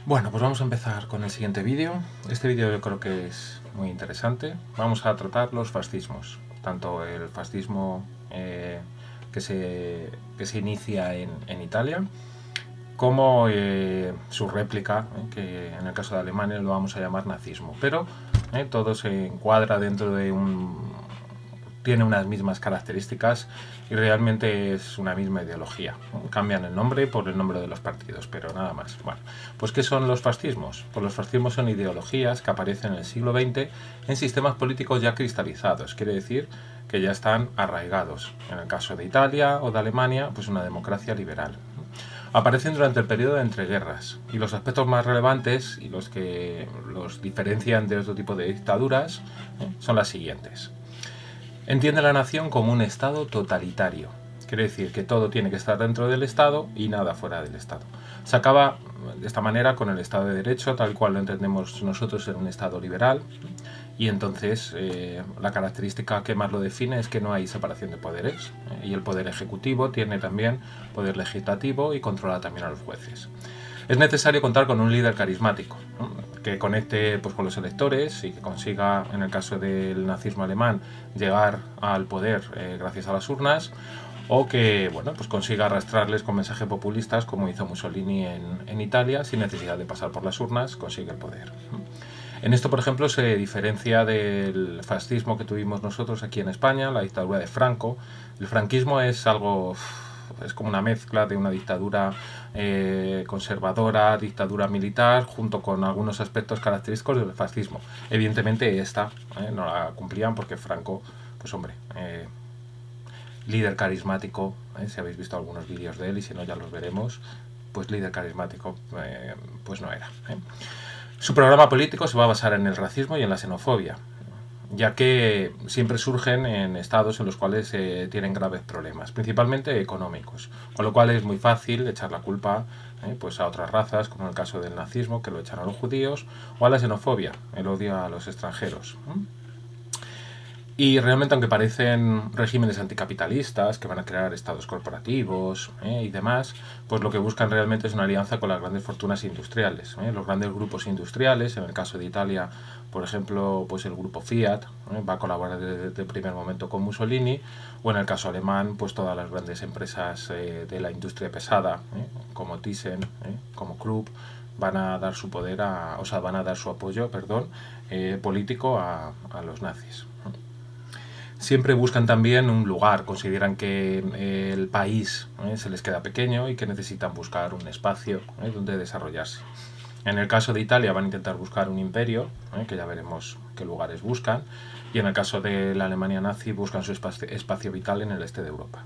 Bueno, pues vamos a empezar con el siguiente vídeo. Este vídeo yo creo que es muy interesante. Vamos a tratar los fascismos, tanto el fascismo que se inicia en Italia, como su réplica, que en el caso de Alemania lo vamos a llamar nazismo. Pero todo se encuadra dentro de tiene unas mismas características y realmente es una misma ideología. Cambian el nombre por el nombre de los partidos, pero nada más. Bueno, pues ¿qué son los fascismos? Pues los fascismos son ideologías que aparecen en el siglo XX en sistemas políticos ya cristalizados. Quiere decir que ya están arraigados. En el caso de Italia o de Alemania, pues una democracia liberal. Aparecen durante el periodo de entreguerras y los aspectos más relevantes y los que los diferencian de otro tipo de dictaduras son las siguientes. Entiende la nación como un Estado totalitario. Quiere decir que todo tiene que estar dentro del Estado y nada fuera del Estado. Se acaba de esta manera con el Estado de Derecho, tal cual lo entendemos nosotros en un Estado liberal. Y entonces la característica que más lo define es que no hay separación de poderes. Y el poder ejecutivo tiene también poder legislativo y controla también a los jueces. Es necesario contar con un líder carismático, ¿no?, que conecte pues, con los electores y que consiga, en el caso del nazismo alemán, llegar al poder gracias a las urnas, o que bueno, pues consiga arrastrarles con mensajes populistas, como hizo Mussolini en Italia, sin necesidad de pasar por las urnas, consigue el poder. En esto, por ejemplo, se diferencia del fascismo que tuvimos nosotros aquí en España, la dictadura de Franco. El franquismo es algo, es como una mezcla de una dictadura conservadora, dictadura militar, junto con algunos aspectos característicos del fascismo. Evidentemente esta no la cumplían porque Franco, pues hombre, líder carismático, si habéis visto algunos vídeos de él y si no ya los veremos, pues líder carismático pues no era. Su programa político se va a basar en el racismo y en la xenofobia, ya que siempre surgen en estados en los cuales tienen graves problemas, principalmente económicos, con lo cual es muy fácil echar la culpa pues a otras razas, como en el caso del nazismo, que lo echan a los judíos, o a la xenofobia, el odio a los extranjeros. Y realmente, aunque parecen regímenes anticapitalistas que van a crear estados corporativos y demás, pues lo que buscan realmente es una alianza con las grandes fortunas industriales. Los grandes grupos industriales, en el caso de Italia, por ejemplo, pues el grupo Fiat va a colaborar desde el primer momento con Mussolini, o en el caso alemán, pues todas las grandes empresas de la industria pesada, como Thyssen, como Krupp, van a dar su poder, van a dar su apoyo, político a los nazis. Siempre buscan también un lugar, consideran que el país se les queda pequeño y que necesitan buscar un espacio donde desarrollarse. En el caso de Italia van a intentar buscar un imperio, que ya veremos qué lugares buscan, y en el caso de la Alemania nazi buscan su espacio vital en el este de Europa.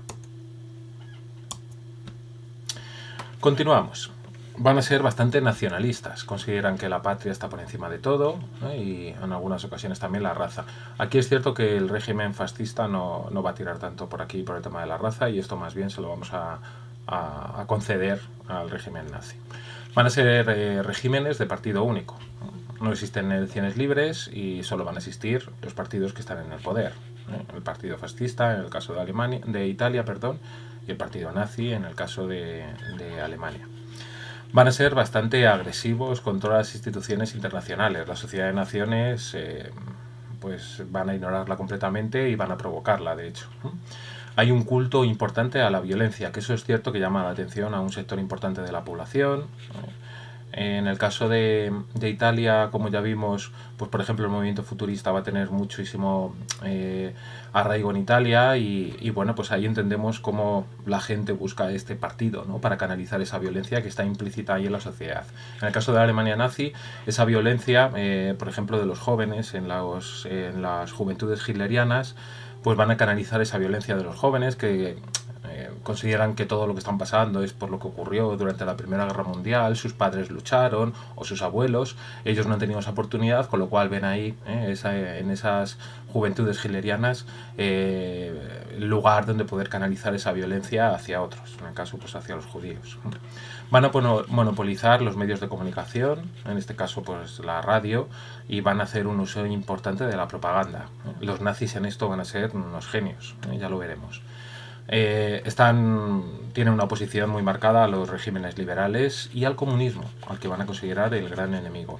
Continuamos. Van a ser bastante nacionalistas, consideran que la patria está por encima de todo y en algunas ocasiones también la raza. Aquí es cierto que el régimen fascista no va a tirar tanto por aquí por el tema de la raza, y esto más bien se lo vamos a conceder al régimen nazi. Van a ser regímenes de partido único. No existen elecciones libres y solo van a existir los partidos que están en el poder. El partido fascista en el caso de Italia, y el partido nazi en el caso de Alemania. Van a ser bastante agresivos con todas las instituciones internacionales. La Sociedad de Naciones pues van a ignorarla completamente y van a provocarla, de hecho. Hay un culto importante a la violencia, que eso es cierto que llama la atención a un sector importante de la población. En el caso de Italia, como ya vimos, pues por ejemplo el movimiento futurista va a tener muchísimo arraigo en Italia y bueno, pues ahí entendemos cómo la gente busca este partido, ¿no?, para canalizar esa violencia que está implícita ahí en la sociedad. En el caso de la Alemania nazi, esa violencia, por ejemplo, de los jóvenes en las juventudes hitlerianas, pues van a canalizar esa violencia de los jóvenes que consideran que todo lo que están pasando es por lo que ocurrió durante la Primera Guerra Mundial, sus padres lucharon o sus abuelos, ellos no han tenido esa oportunidad, con lo cual ven ahí en esas juventudes hitlerianas el lugar donde poder canalizar esa violencia hacia otros, en el caso pues hacia los judíos. Van a monopolizar los medios de comunicación, en este caso pues la radio, y van a hacer un uso importante de la propaganda. Los nazis en esto van a ser unos genios, ya lo veremos. tienen una oposición muy marcada a los regímenes liberales y al comunismo, al que van a considerar el gran enemigo.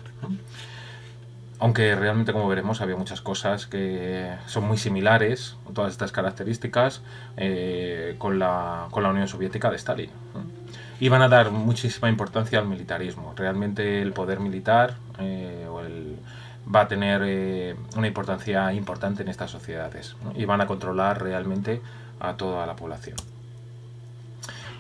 Aunque realmente, como veremos, había muchas cosas que son muy similares, todas estas características, con la Unión Soviética de Stalin. Y van a dar muchísima importancia al militarismo. Realmente el poder militar va a tener una importancia importante en estas sociedades, ¿no? Y van a controlar realmente a toda la población.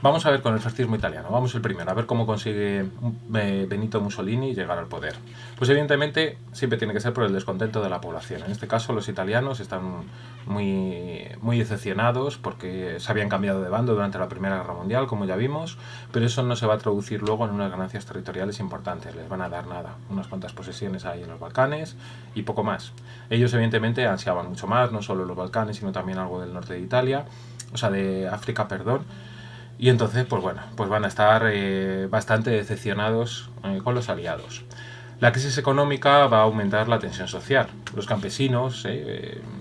Vamos a ver con el fascismo italiano. Vamos el primero, a ver cómo consigue Benito Mussolini llegar al poder. Pues evidentemente siempre tiene que ser por el descontento de la población. En este caso los italianos están muy decepcionados porque se habían cambiado de bando durante la Primera Guerra Mundial, como ya vimos, pero eso no se va a traducir luego en unas ganancias territoriales importantes. Les van a dar nada, unas cuantas posesiones ahí en los Balcanes y poco más. Ellos evidentemente ansiaban mucho más, no solo los Balcanes, sino también algo del norte de Italia, o sea, de África, perdón. Y entonces, pues bueno, pues van a estar bastante decepcionados con los aliados. La crisis económica va a aumentar la tensión social. Los campesinos,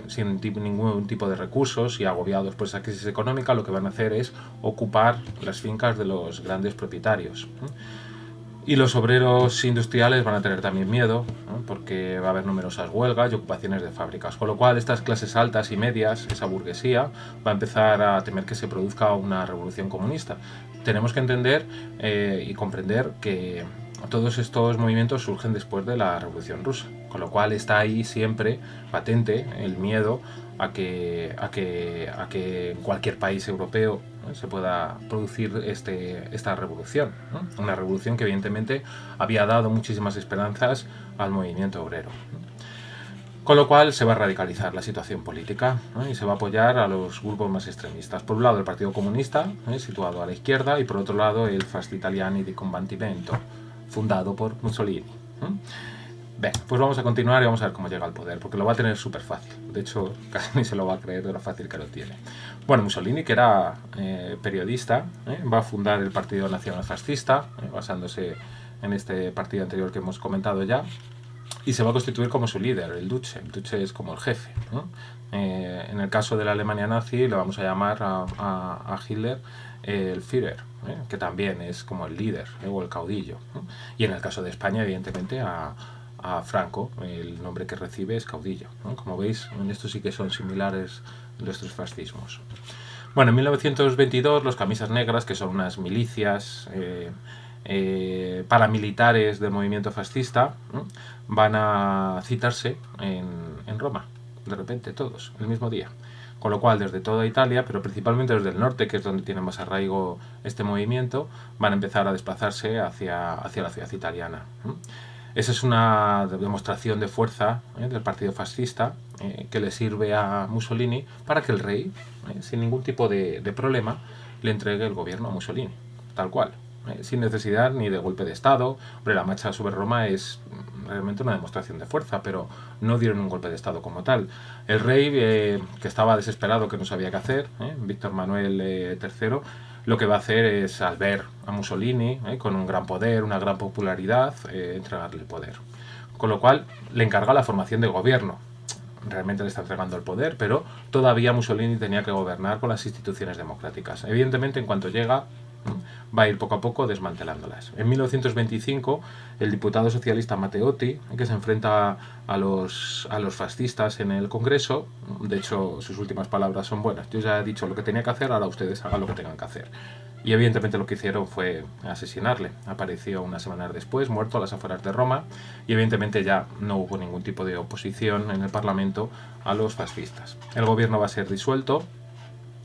sin ningún tipo de recursos y agobiados por esa crisis económica, lo que van a hacer es ocupar las fincas de los grandes propietarios. Y los obreros industriales van a tener también miedo, ¿no? Porque va a haber numerosas huelgas y ocupaciones de fábricas. Con lo cual estas clases altas y medias, esa burguesía, va a empezar a temer que se produzca una revolución comunista. Tenemos que entender y comprender que todos estos movimientos surgen después de la Revolución Rusa. Con lo cual está ahí siempre patente el miedo a que en cualquier país europeo, ¿no?, se pueda producir esta revolución, ¿no? Una revolución que evidentemente había dado muchísimas esperanzas al movimiento obrero, ¿no? Con lo cual se va a radicalizar la situación política, ¿no? Y se va a apoyar a los grupos más extremistas. Por un lado el Partido Comunista, situado a la izquierda, y por otro lado el Fasti Italiani di Combattimento, fundado por Mussolini, ¿no? Bien, pues vamos a continuar y vamos a ver cómo llega al poder, porque lo va a tener súper fácil. De hecho, casi ni se lo va a creer de lo fácil que lo tiene. Bueno, Mussolini, que era periodista, va a fundar el Partido Nacional Fascista, basándose en este partido anterior que hemos comentado ya, y se va a constituir como su líder, el Duce. El Duce es como el jefe, ¿no? En el caso de la Alemania nazi, le vamos a llamar a Hitler el Führer, que también es como el líder, o el caudillo, ¿no? Y en el caso de España, evidentemente, a Franco, el nombre que recibe es caudillo, ¿no? Como veis, en esto sí que son similares los tres fascismos. Bueno, en 1922 los camisas negras, que son unas milicias paramilitares del movimiento fascista, ¿no?, van a citarse en Roma, de repente todos, el mismo día. Con lo cual, desde toda Italia, pero principalmente desde el norte, que es donde tiene más arraigo este movimiento, van a empezar a desplazarse hacia la ciudad italiana, ¿no? Esa es una demostración de fuerza del partido fascista que le sirve a Mussolini para que el rey, sin ningún tipo de problema, le entregue el gobierno a Mussolini, tal cual, sin necesidad ni de golpe de Estado. Hombre, la marcha sobre Roma es realmente una demostración de fuerza, pero no dieron un golpe de Estado como tal. El rey, que estaba desesperado, que no sabía qué hacer, Víctor Manuel III, lo que va a hacer es, al ver a Mussolini con un gran poder, una gran popularidad, entregarle el poder. Con lo cual le encarga la formación de gobierno. Realmente le está entregando el poder, pero todavía Mussolini tenía que gobernar con las instituciones democráticas. Evidentemente, en cuanto llega, va a ir poco a poco desmantelándolas. En 1925, el diputado socialista Matteotti, que se enfrenta a los fascistas en el Congreso, de hecho sus últimas palabras son buenas: yo ya he dicho lo que tenía que hacer, ahora ustedes hagan lo que tengan que hacer. Y evidentemente lo que hicieron fue asesinarle. Apareció unas semanas después, muerto a las afueras de Roma, y evidentemente ya no hubo ningún tipo de oposición en el Parlamento a los fascistas. El gobierno va a ser disuelto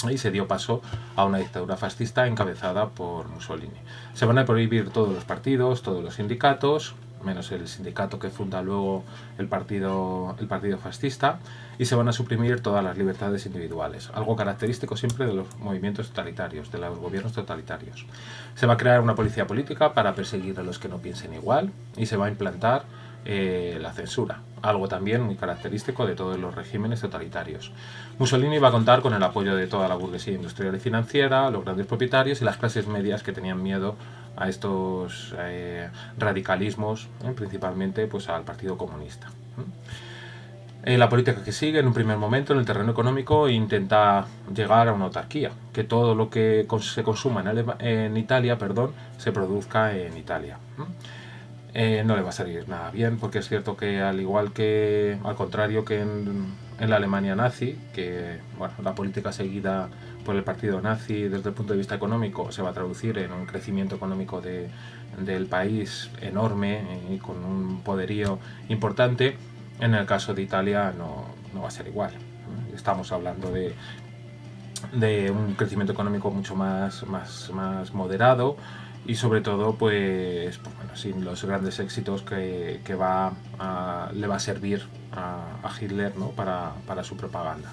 y se dio paso a una dictadura fascista encabezada por Mussolini. Se van a prohibir todos los partidos, todos los sindicatos, menos el sindicato que funda luego el partido fascista, y se van a suprimir todas las libertades individuales, algo característico siempre de los movimientos totalitarios, de los gobiernos totalitarios. Se va a crear una policía política para perseguir a los que no piensen igual, y se va a implantar la censura, algo también muy característico de todos los regímenes totalitarios. Mussolini va a contar con el apoyo de toda la burguesía industrial y financiera, los grandes propietarios y las clases medias que tenían miedo a estos radicalismos, principalmente pues al Partido Comunista. La política que sigue en un primer momento en el terreno económico intenta llegar a una autarquía, que todo lo que se consuma en Italia, se produzca en Italia. No le va a salir nada bien, porque es cierto que al contrario que en la Alemania nazi, que bueno, la política seguida por el partido nazi desde el punto de vista económico se va a traducir en un crecimiento económico del país enorme y con un poderío importante. En el caso de Italia no va a ser igual. Estamos hablando de un crecimiento económico mucho más moderado y sobre todo pues bueno, sin los grandes éxitos que le va a servir a Hitler, ¿no? para su propaganda.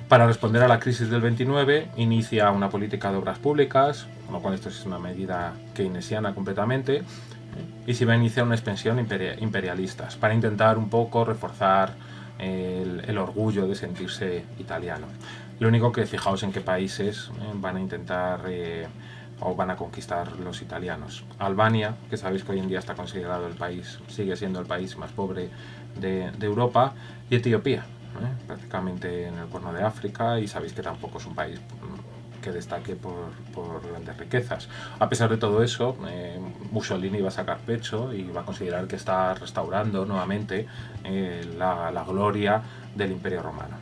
Para responder a la crisis del 29 inicia una política de obras públicas, con lo cual esto es una medida keynesiana completamente, y se va a iniciar una expansión imperialistas para intentar un poco reforzar el orgullo de sentirse italiano. Lo único que fijaos en qué países van a intentar o van a conquistar los italianos. Albania, que sabéis que hoy en día está considerado sigue siendo el país más pobre de Europa, y Etiopía, prácticamente en el Cuerno de África, y sabéis que tampoco es un país que destaque por grandes riquezas. A pesar de todo eso, Mussolini va a sacar pecho y va a considerar que está restaurando nuevamente la gloria del Imperio Romano.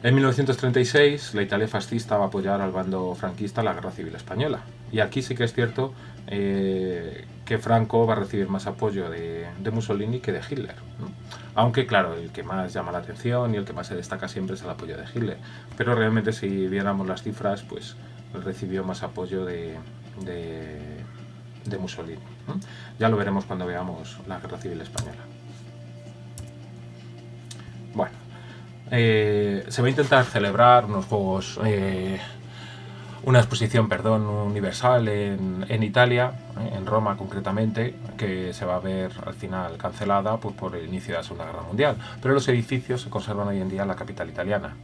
En 1936, la Italia fascista va a apoyar al bando franquista en la Guerra Civil Española. Y aquí sí que es cierto que Franco va a recibir más apoyo de Mussolini que de Hitler, ¿no? Aunque, claro, el que más llama la atención y el que más se destaca siempre es el apoyo de Hitler. Pero realmente, si viéramos las cifras, pues recibió más apoyo de Mussolini, ¿no? Ya lo veremos cuando veamos la Guerra Civil Española. Bueno, se va a intentar celebrar unos juegos, una exposición, universal en Italia, en Roma concretamente, que se va a ver al final cancelada por el inicio de la Segunda Guerra Mundial. Pero los edificios se conservan hoy en día en la capital italiana.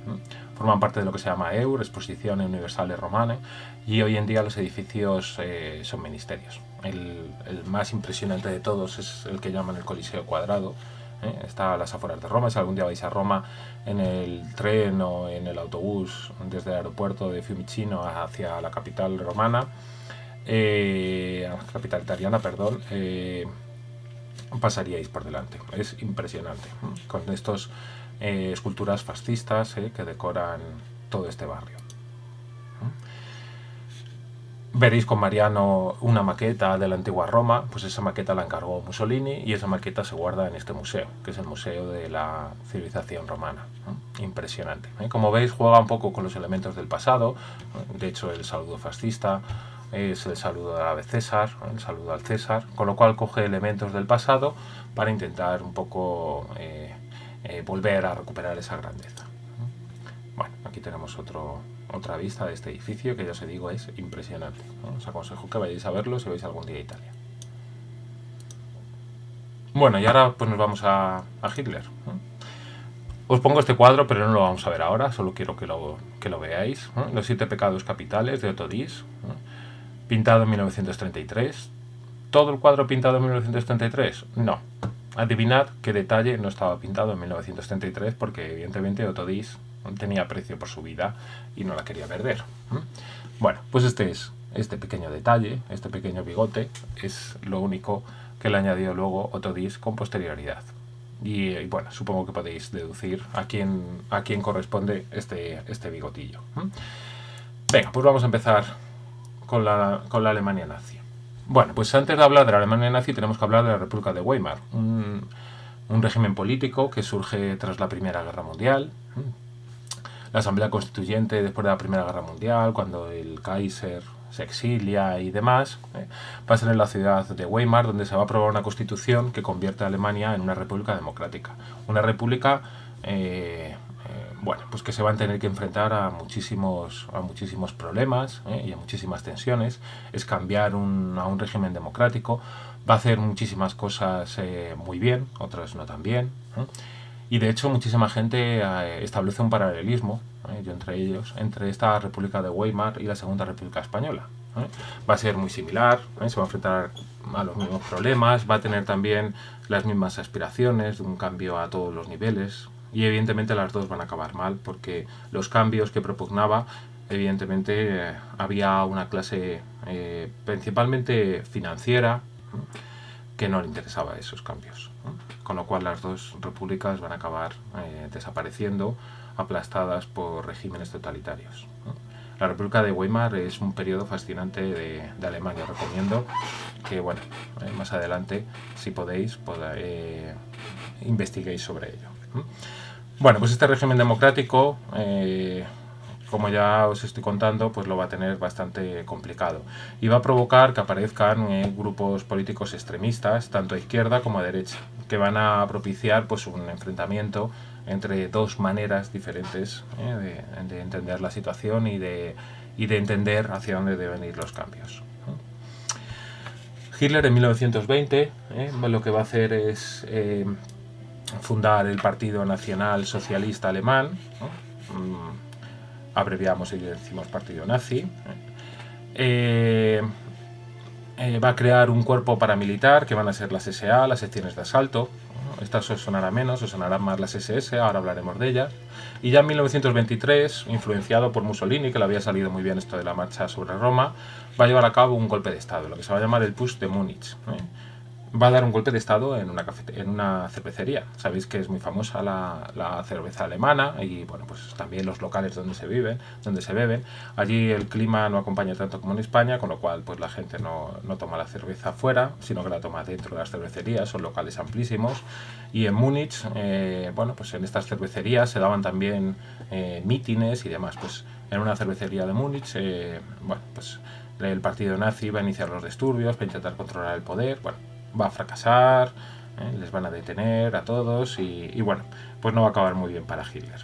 Forman parte de lo que se llama EUR, Exposizioni Universale Romane, y hoy en día los edificios son ministerios. El más impresionante de todos es el que llaman el Coliseo Cuadrado. Está a las afueras de Roma. Si algún día vais a Roma en el tren o en el autobús desde el aeropuerto de Fiumicino hacia la capital romana, capital italiana, pasaríais por delante. Es impresionante, con estos esculturas fascistas que decoran todo este barrio. Veréis con Mariano una maqueta de la antigua Roma, pues esa maqueta la encargó Mussolini y esa maqueta se guarda en este museo, que es el Museo de la Civilización Romana. Impresionante. Como veis, juega un poco con los elementos del pasado. De hecho, el saludo fascista es el saludo de ave César, el saludo al César, con lo cual coge elementos del pasado para intentar un poco volver a recuperar esa grandeza. Bueno, aquí tenemos otra vista de este edificio que ya os digo es impresionante, ¿no? Os aconsejo que vayáis a verlo si vais algún día a Italia. Bueno, y ahora pues nos vamos a Hitler, ¿no? Os pongo este cuadro, pero no lo vamos a ver ahora, solo quiero que lo veáis, ¿no? Los 7 pecados capitales de Otto Dix, ¿no? Pintado en 1933. ¿Todo el cuadro pintado en 1933? No. Adivinad qué detalle no estaba pintado en 1933, porque evidentemente Otto Dix tenía aprecio por su vida y no la quería perder. Bueno, pues este pequeño detalle, este pequeño bigote, es lo único que le añadió luego Otto Dix con posterioridad. Y bueno, supongo que podéis deducir a quién corresponde este bigotillo. Venga, pues vamos a empezar con la Alemania nazi. Bueno, pues antes de hablar de la Alemania nazi tenemos que hablar de la República de Weimar, un régimen político que surge tras la Primera Guerra Mundial. La Asamblea Constituyente después de la Primera Guerra Mundial, cuando el Kaiser se exilia y demás, va a ser en la ciudad de Weimar, donde se va a aprobar una constitución que convierte a Alemania en una república democrática. Una república pues que se van a tener que enfrentar a muchísimos problemas y a muchísimas tensiones. Es cambiar a un régimen democrático. Va a hacer muchísimas cosas muy bien, otras no tan bien. Y de hecho muchísima gente establece un paralelismo, yo entre ellos, entre esta República de Weimar y la Segunda República Española. Va a ser muy similar, se va a enfrentar a los mismos problemas, va a tener también las mismas aspiraciones de un cambio a todos los niveles, y evidentemente las dos van a acabar mal, porque los cambios que propugnaba, evidentemente había una clase principalmente financiera que no le interesaba esos cambios, con lo cual las dos repúblicas van a acabar desapareciendo, aplastadas por regímenes totalitarios. La República de Weimar es un periodo fascinante de Alemania. Recomiendo que, bueno, más adelante, si podéis, investiguéis sobre ello. Bueno, pues este régimen democrático, como ya os estoy contando, pues lo va a tener bastante complicado. Y va a provocar que aparezcan grupos políticos extremistas, tanto a izquierda como a derecha, que van a propiciar pues un enfrentamiento entre dos maneras diferentes de entender la situación y de entender hacia dónde deben ir los cambios. Hitler en 1920 lo que va a hacer es fundar el Partido Nacional Socialista Alemán, abreviamos y decimos Partido Nazi. Va a crear un cuerpo paramilitar que van a ser las SA, las secciones de asalto. Estas os sonará menos, os sonarán más las SS, ahora hablaremos de ellas. Y ya en 1923, influenciado por Mussolini, que le había salido muy bien esto de la marcha sobre Roma, va a llevar a cabo un golpe de Estado, lo que se va a llamar el Putsch de Múnich. Va a dar un golpe de Estado en una cervecería. Sabéis que es muy famosa la cerveza alemana y bueno, pues también los locales donde se beben. Allí el clima no acompaña tanto como en España, con lo cual pues la gente no toma la cerveza fuera, sino que la toma dentro de las cervecerías. Son locales amplísimos. Y en Múnich, bueno, pues en estas cervecerías se daban también mítines y demás. Pues en una cervecería de Múnich, bueno, pues el partido nazi va a iniciar los disturbios para intentar controlar el poder. Bueno, va a fracasar, les van a detener a todos y bueno, pues no va a acabar muy bien para Hitler.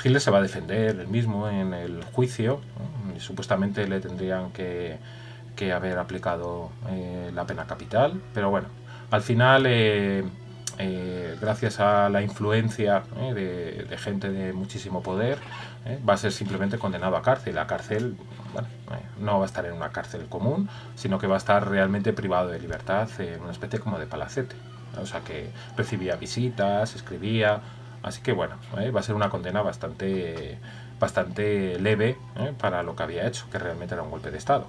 Hitler se va a defender él mismo en el juicio, y supuestamente le tendrían que haber aplicado la pena capital, pero bueno, al final gracias a la influencia de gente de muchísimo poder, va a ser simplemente condenado a cárcel. La cárcel, bueno, no va a estar en una cárcel común, sino que va a estar realmente privado de libertad en una especie como de palacete. O sea que recibía visitas, escribía, así que bueno, va a ser una condena bastante leve para lo que había hecho, que realmente era un golpe de Estado.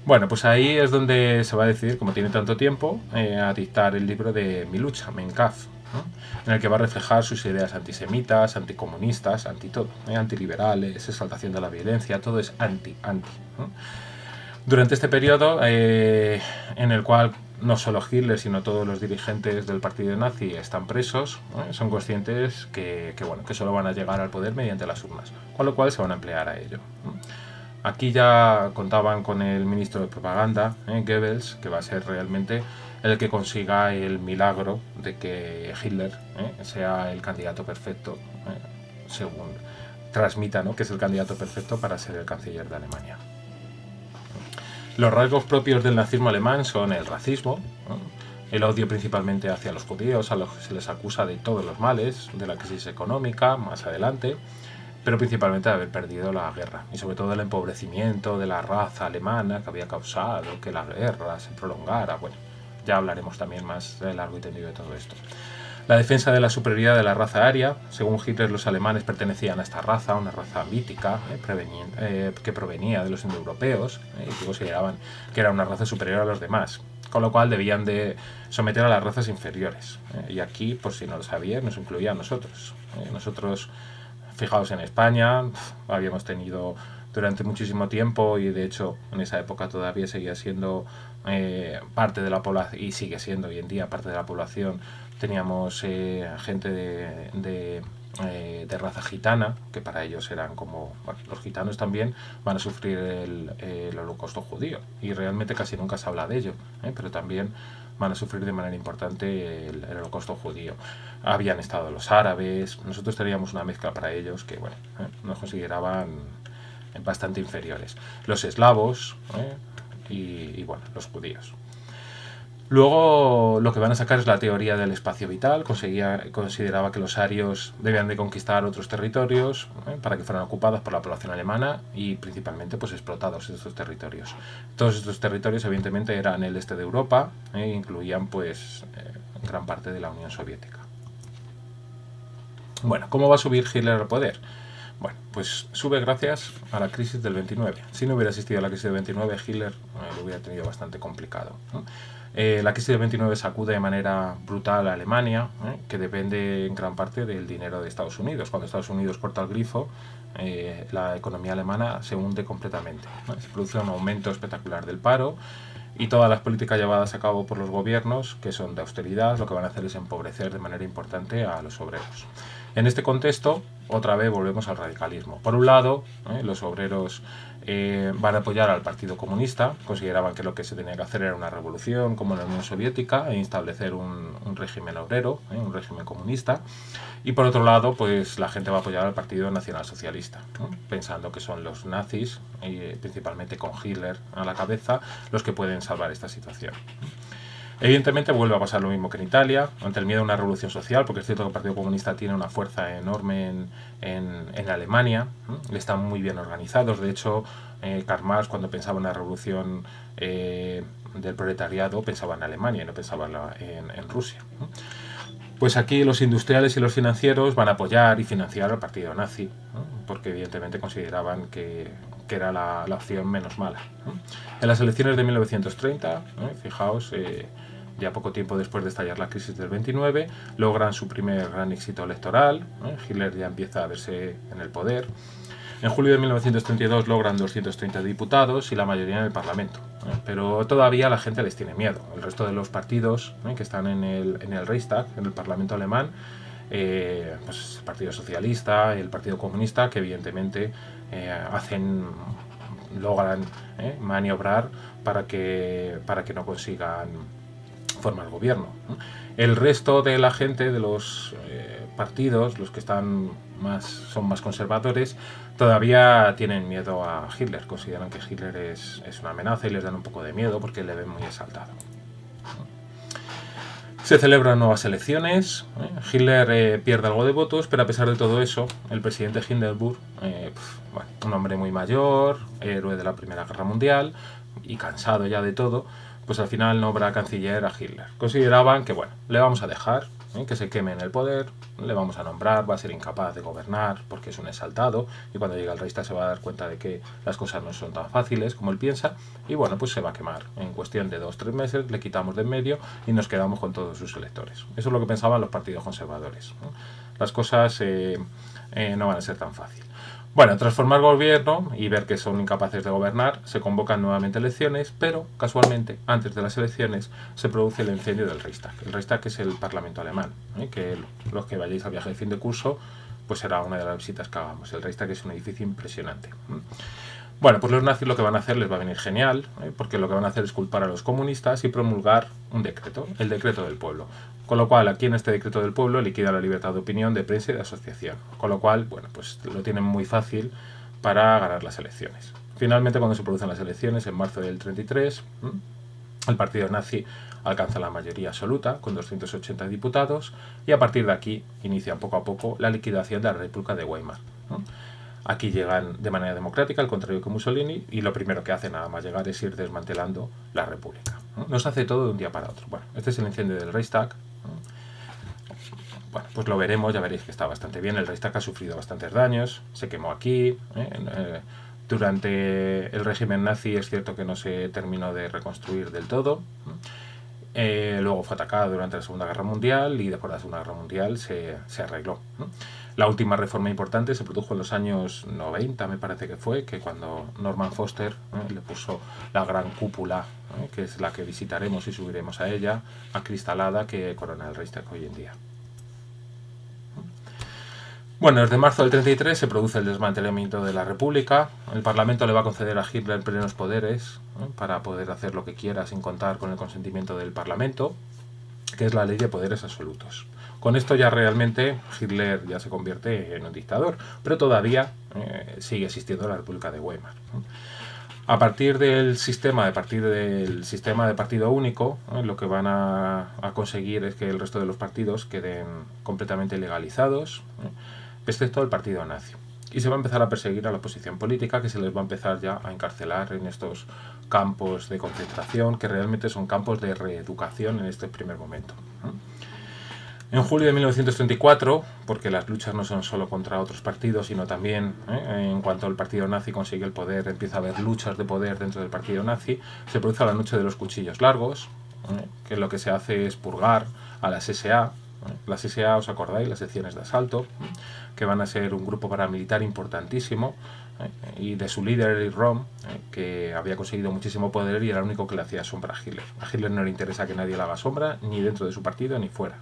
Bueno, pues ahí es donde se va a decidir, como tiene tanto tiempo, a dictar el libro de Mi lucha, Mein Kampf, en el que va a reflejar sus ideas antisemitas, anticomunistas, anti-todo, antiliberales, exaltación de la violencia, todo es anti. Durante este periodo, en el cual no solo Hitler, sino todos los dirigentes del partido nazi están presos, son conscientes que solo van a llegar al poder mediante las urnas, con lo cual se van a emplear a ello. Aquí ya contaban con el ministro de propaganda, Goebbels, que va a ser realmente el que consiga el milagro de que Hitler sea el candidato perfecto, según transmita, que es el candidato perfecto para ser el canciller de Alemania. Los rasgos propios del nazismo alemán son el racismo, el odio principalmente hacia los judíos, a los que se les acusa de todos los males, de la crisis económica, más adelante, pero principalmente de haber perdido la guerra, y sobre todo el empobrecimiento de la raza alemana que había causado que la guerra se prolongara. Bueno, ya hablaremos también más de largo y tendido de todo esto. La defensa de la superioridad de la raza aria. Según Hitler, los alemanes pertenecían a esta raza, una raza mítica, que provenía de los indoeuropeos, y que consideraban que era una raza superior a los demás, con lo cual debían de someter a las razas inferiores. Y aquí, por si no lo sabíais, nos incluía a nosotros. Nosotros, fijaos, en España habíamos tenido durante muchísimo tiempo, y de hecho en esa época todavía seguía siendo parte de la población, y sigue siendo hoy en día parte de la población. Teníamos gente de raza gitana, que para ellos eran como... Bueno, los gitanos también van a sufrir el holocausto judío, y realmente casi nunca se habla de ello, pero también van a sufrir de manera importante el holocausto judío. Habían estado los árabes, nosotros teníamos una mezcla para ellos que, bueno, nos consideraban bastante inferiores. Los eslavos y bueno, los judíos. Luego lo que van a sacar es la teoría del espacio vital. Consideraba que los arios debían de conquistar otros territorios para que fueran ocupados por la población alemana y principalmente pues explotados estos territorios. Todos estos territorios evidentemente eran el este de Europa e incluían pues gran parte de la Unión Soviética. Bueno, ¿cómo va a subir Hitler al poder? Bueno, pues sube gracias a la crisis del 29. Si no hubiera existido la crisis del 29, Hitler lo hubiera tenido bastante complicado, ¿no? La crisis del 29 sacude de manera brutal a Alemania, que depende en gran parte del dinero de Estados Unidos. Cuando Estados Unidos corta el grifo, la economía alemana se hunde completamente, ¿no? Se produce un aumento espectacular del paro y todas las políticas llevadas a cabo por los gobiernos, que son de austeridad, lo que van a hacer es empobrecer de manera importante a los obreros. En este contexto, otra vez volvemos al radicalismo. Por un lado, los obreros van a apoyar al Partido Comunista, consideraban que lo que se tenía que hacer era una revolución como en la Unión Soviética e establecer un régimen obrero, un régimen comunista. Y por otro lado, pues la gente va a apoyar al Partido Nacional Socialista, pensando que son los nazis, principalmente con Hitler a la cabeza, los que pueden salvar esta situación. Evidentemente vuelve a pasar lo mismo que en Italia, ante el miedo a una revolución social, porque es cierto que el Partido Comunista tiene una fuerza enorme en Alemania, están muy bien organizados. De hecho, Karl Marx, cuando pensaba en la revolución del proletariado, pensaba en Alemania y no pensaba en Rusia. Pues aquí los industriales y los financieros van a apoyar y financiar al partido nazi, porque evidentemente consideraban que era la opción menos mala. En las elecciones de 1930, fijaos, ya poco tiempo después de estallar la crisis del 29, logran su primer gran éxito electoral. Hitler ya empieza a verse en el poder. En julio de 1932 logran 230 diputados y la mayoría en el Parlamento. Pero todavía la gente les tiene miedo. El resto de los partidos que están en el Reichstag, en el Parlamento alemán, pues el Partido Socialista, el Partido Comunista, que evidentemente logran maniobrar para que no consigan formar gobierno. El resto de la gente de los partidos, los que son más conservadores, todavía tienen miedo a Hitler. Consideran que Hitler es una amenaza y les dan un poco de miedo porque le ven muy exaltado. Se celebran nuevas elecciones. Hitler pierde algo de votos, pero a pesar de todo eso, el presidente Hindenburg, un hombre muy mayor, héroe de la Primera Guerra Mundial y cansado ya de todo, pues al final nombra canciller a Hitler. Consideraban que, le vamos a dejar que se queme en el poder, le vamos a nombrar, va a ser incapaz de gobernar porque es un exaltado y cuando llegue al Reichstag se va a dar cuenta de que las cosas no son tan fáciles como él piensa y pues se va a quemar. En cuestión de 2-3 meses le quitamos de en medio y nos quedamos con todos sus electores. Eso es lo que pensaban los partidos conservadores. Las cosas no van a ser tan fáciles. Tras formar gobierno y ver que son incapaces de gobernar, se convocan nuevamente elecciones, pero casualmente, antes de las elecciones, se produce el incendio del Reichstag. El Reichstag es el Parlamento alemán, que los que vayáis al viaje de fin de curso, pues será una de las visitas que hagamos. El Reichstag es un edificio impresionante. Pues los nazis lo que van a hacer les va a venir genial, porque lo que van a hacer es culpar a los comunistas y promulgar un decreto, el decreto del pueblo. Con lo cual, aquí en este decreto del pueblo liquida la libertad de opinión, de prensa y de asociación. Con lo cual, pues lo tienen muy fácil para ganar las elecciones. Finalmente, cuando se producen las elecciones, en marzo del 33, el partido nazi alcanza la mayoría absoluta, con 280 diputados, y a partir de aquí inician poco a poco la liquidación de la República de Weimar. Aquí llegan de manera democrática, al contrario que Mussolini, y lo primero que hacen nada más llegar es ir desmantelando la República. No se hace todo de un día para otro. Este es el incendio del Reichstag. Pues lo veremos, ya veréis que está bastante bien. El Reichstag ha sufrido bastantes daños, se quemó aquí. Durante el régimen nazi es cierto que no se terminó de reconstruir del todo. Luego fue atacado durante la Segunda Guerra Mundial y después de la Segunda Guerra Mundial se arregló. La última reforma importante se produjo en los años 90, me parece que fue, que cuando Norman Foster le puso la gran cúpula, que es la que visitaremos y subiremos a ella, acristalada, que corona el Reichstag hoy en día. Desde marzo del 33 se produce el desmantelamiento de la República. El Parlamento le va a conceder a Hitler plenos poderes para poder hacer lo que quiera sin contar con el consentimiento del Parlamento, que es la ley de poderes absolutos. Con esto ya realmente Hitler ya se convierte en un dictador, pero todavía sigue existiendo la República de Weimar. A partir del sistema de partido único, lo que van a conseguir es que el resto de los partidos queden completamente legalizados, excepto el partido nazi. Y se va a empezar a perseguir a la oposición política, que se les va a empezar ya a encarcelar en estos campos de concentración, que realmente son campos de reeducación en este primer momento. En julio de 1934, porque las luchas no son solo contra otros partidos, sino también en cuanto el partido nazi consigue el poder, empieza a haber luchas de poder dentro del partido nazi, se produce la noche de los cuchillos largos, que lo que se hace es purgar a las SA. Las SA, ¿os acordáis? Las secciones de asalto, que van a ser un grupo paramilitar importantísimo, y de su líder, Rom, que había conseguido muchísimo poder y era el único que le hacía sombra a Hitler. A Hitler no le interesa que nadie le haga sombra, ni dentro de su partido ni fuera.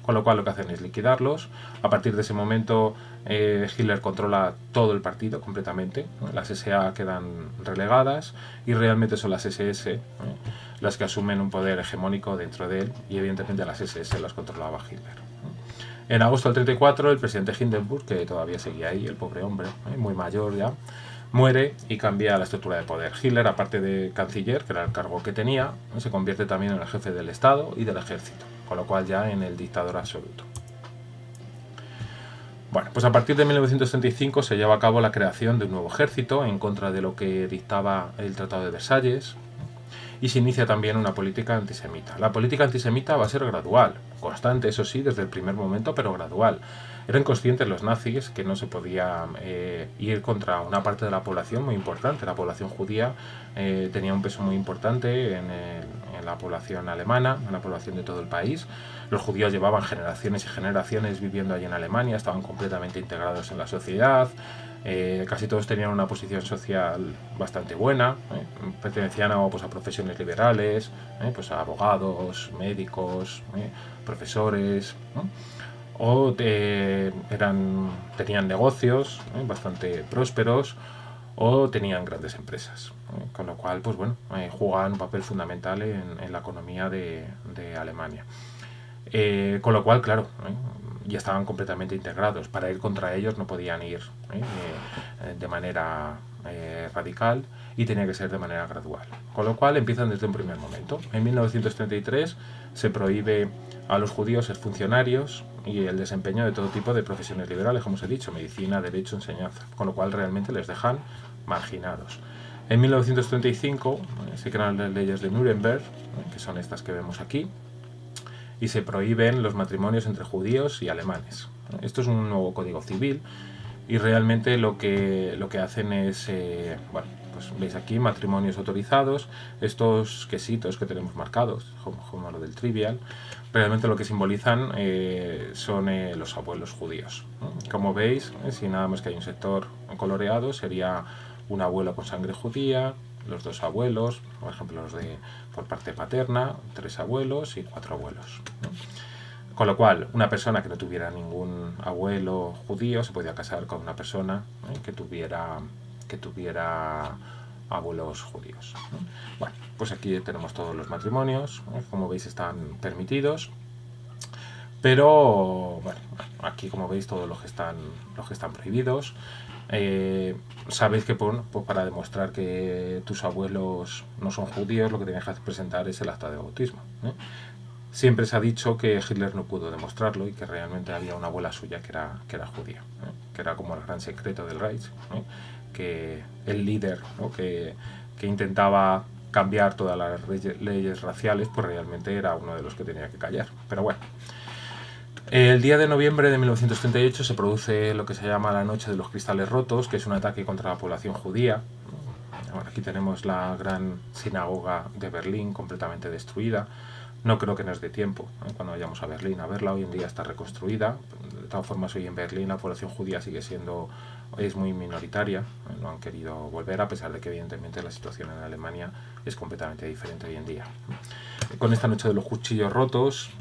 Con lo cual lo que hacen es liquidarlos. A partir de ese momento Hitler controla todo el partido completamente, las SA quedan relegadas y realmente son las SS las que asumen un poder hegemónico dentro de él, y evidentemente las SS las controlaba Hitler. En agosto del 34 el presidente Hindenburg, que todavía seguía ahí, el pobre hombre, muy mayor ya, muere y cambia la estructura de poder. Hitler, aparte de canciller, que era el cargo que tenía, se convierte también en el jefe del Estado y del ejército, con lo cual ya en el dictador absoluto. Bueno, pues a partir de 1935 se lleva a cabo la creación de un nuevo ejército en contra de lo que dictaba el Tratado de Versalles, y se inicia también una política antisemita. La política antisemita va a ser gradual, constante, eso sí, desde el primer momento, pero gradual. Eran conscientes los nazis que no se podía ir contra una parte de la población muy importante. La población judía tenía un peso muy importante en la población alemana, en la población de todo el país. Los judíos llevaban generaciones y generaciones viviendo allí en Alemania, estaban completamente integrados en la sociedad. Casi todos tenían una posición social bastante buena, pertenecían a profesiones liberales, pues a abogados, médicos, profesores, o tenían negocios bastante prósperos, o tenían grandes empresas, con lo cual pues bueno, jugaban un papel fundamental en la economía de Alemania. Con lo cual, claro, ya estaban completamente integrados. Para ir contra ellos no podían ir de manera radical, y tenía que ser de manera gradual. Con lo cual empiezan desde un primer momento. En 1933 se prohíbe a los judíos ser funcionarios y el desempeño de todo tipo de profesiones liberales, como os he dicho, medicina, derecho, enseñanza, con lo cual realmente les dejan marginados. En 1935 se crean las leyes de Nuremberg, que son estas que vemos aquí, y se prohíben los matrimonios entre judíos y alemanes. Esto es un nuevo código civil, y realmente lo que hacen es, bueno, pues veis aquí matrimonios autorizados, estos quesitos que tenemos marcados, como lo del trivial, realmente lo que simbolizan son los abuelos judíos. Como veis, si nada más que hay un sector coloreado, sería un abuelo con sangre judía, los dos abuelos, por ejemplo los de por parte paterna, 3 abuelos y 4 abuelos. Con lo cual, una persona que no tuviera ningún abuelo judío se podía casar con una persona que tuviera abuelos judíos. Bueno, pues aquí tenemos todos los matrimonios, como veis están permitidos, pero bueno, aquí como veis todos los que están prohibidos. Sabéis que pues para demostrar que tus abuelos no son judíos, lo que tenéis que presentar es el acta de bautismo. Siempre se ha dicho que Hitler no pudo demostrarlo y que realmente había una abuela suya que era judía, que era como el gran secreto del Reich, que el líder, que intentaba cambiar todas las leyes raciales, pues realmente era uno de los que tenía que callar. Pero bueno, el día de noviembre de 1938 se produce lo que se llama la Noche de los Cristales Rotos, que es un ataque contra la población judía. Bueno, aquí tenemos la gran sinagoga de Berlín completamente destruida. No creo que nos dé tiempo cuando vayamos a Berlín a verla. Hoy en día está reconstruida. De todas formas, hoy en Berlín la población judía es muy minoritaria. No han querido volver, a pesar de que evidentemente la situación en Alemania es completamente diferente hoy en día. Con esta Noche de los Cuchillos Rotos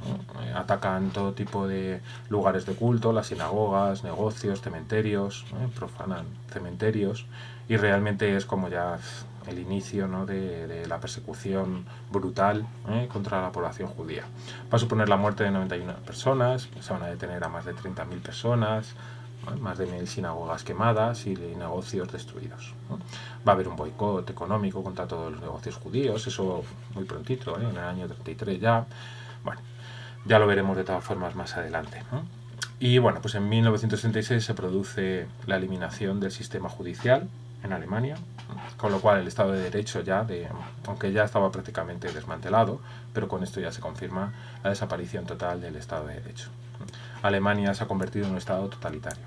atacan todo tipo de lugares de culto, las sinagogas, negocios, cementerios, profanan cementerios, y realmente es como ya el inicio, ¿no?, de la persecución brutal contra la población judía. Va a suponer la muerte de 91 personas, se van a detener a más de 30.000 personas, ¿vale? Más de 1000 sinagogas quemadas y negocios destruidos, ¿no? Va a haber un boicot económico contra todos los negocios judíos, eso muy prontito, en el año 33 ya. Bueno, ya lo veremos de todas formas más adelante, ¿no? Y bueno, pues en 1966 se produce la eliminación del sistema judicial en Alemania, con lo cual el Estado de Derecho aunque ya estaba prácticamente desmantelado, pero con esto ya se confirma la desaparición total del Estado de Derecho. Alemania se ha convertido en un Estado totalitario.